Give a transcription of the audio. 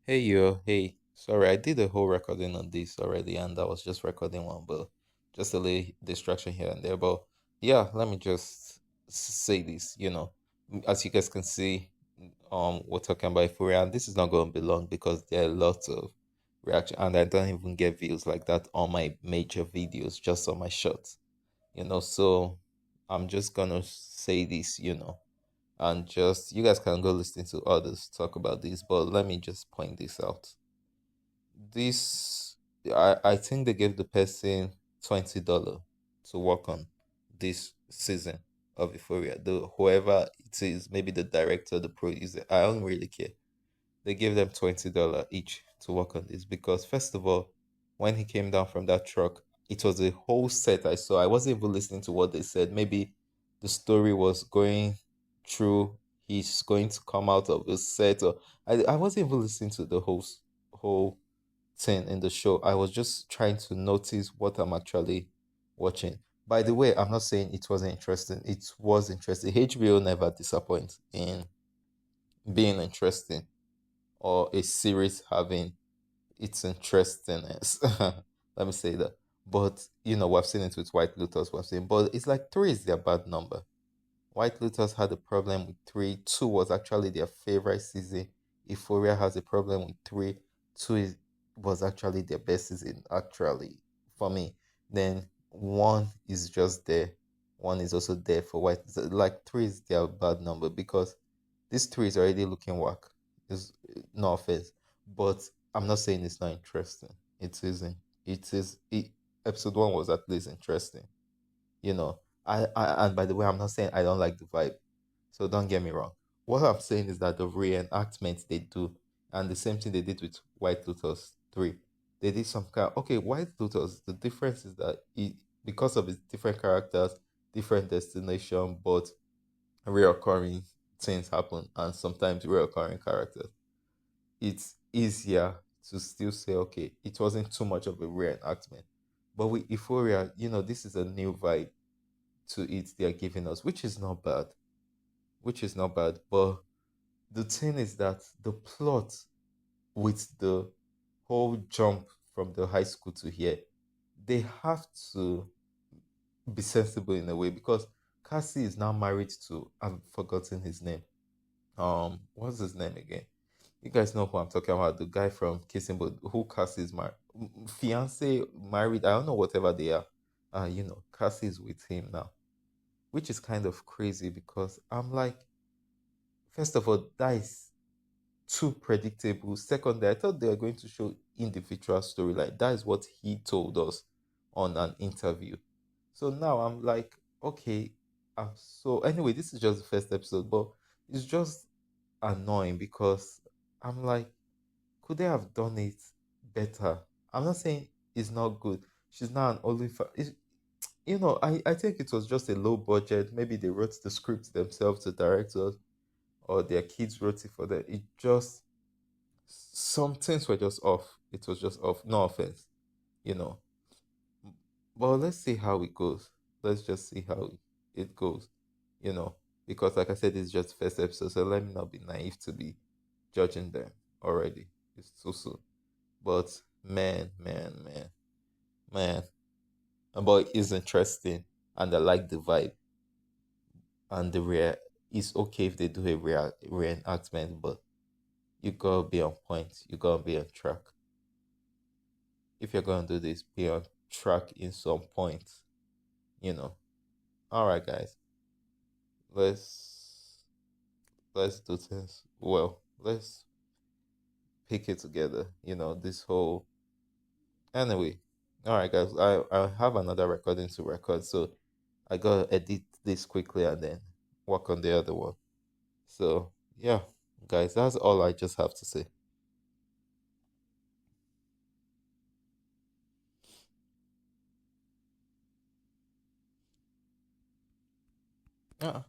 Hey yo, hey. Sorry, I did a whole recording on this already, and I was just recording one, but just a little distraction here and there. But yeah, let me just say this. As you guys can see, we're talking about Euphoria, and this is not going to be long because there are lots of reaction, and I don't even get views like that on my major videos, just on my shorts. So I'm just gonna say this. And just you guys can go listen to others talk about this, but let me just point this out. This I think they gave the person $20 to work on this season of Euphoria. The whoever it is, maybe the director, the producer, I don't really care. They gave them $20 each to work on this because first of all, when he came down from that truck, it was a whole set I saw. I wasn't even listening to what they said. Maybe the story was going through, he's going to come out of the set, or I wasn't even listening to the whole thing in the show. I was just trying to notice what I'm actually watching. By the way, I'm not saying it wasn't interesting. It was interesting. HBO never disappoints in being interesting or a series having its interestingness. Let me say that. But we've seen it with White Lotus, we've seen, but it's like three is their bad number. White Lotus had a problem with three. Two was actually their favorite season. Euphoria has a problem with three. Was actually their best season, actually, for me. Then one is just there. One is also there for White. So, like three is their bad number because this three is already looking whack. Is no offense, but I'm not saying it's not interesting. It isn't. It is. Episode one was at least interesting. You know, and by the way, I'm not saying I don't like the vibe. So don't get me wrong. What I'm saying is that the reenactment they do, and the same thing they did with White Lotus 3, they did some kind. Okay, White Lotus. The difference is that because of its different characters, different destination, but reoccurring things happen, and sometimes reoccurring characters. It's easier to still say, okay, it wasn't too much of a reenactment. But with Euphoria, this is a new vibe to it they're giving us, which is not bad. Which is not bad. But the thing is that the plot with the whole jump from the high school to here, they have to be sensible in a way because Cassie is now married to, I've forgotten his name. What's his name again? You guys know who I'm talking about, the guy from Kissing, but who Cassie is married, fiance, married, I don't know, whatever they are. Cassie is with him now, which is kind of crazy because I'm like, first of all, that is too predictable. Secondly, I thought they were going to show individual story. Like that is what he told us on an interview. So now I'm like, okay, so anyway, this is just the first episode, but it's just annoying because I'm like, could they have done it better? I'm not saying it's not good. She's not an only I think it was just a low budget. Maybe they wrote the script themselves, the directors, or their kids wrote it for them. It just some things were just off. It was just off. No offense, you know. But let's see how it goes. Let's just see how it goes, you know. Because like I said, it's just first episode, so let me not be naive to be judging them already. It's too soon. But man, but it's interesting, and I like the vibe and the real. It's okay if they do a real reenactment, but you gotta be on point. You gotta be on track. If you're gonna do this, be on track in some points. You know. All right, guys. Let's let's do things well. Let's pick it together. This whole anyway. All right, guys. I have another recording to record, so I gotta edit this quickly and then work on the other one. So yeah, guys, that's all I just have to say. Yeah.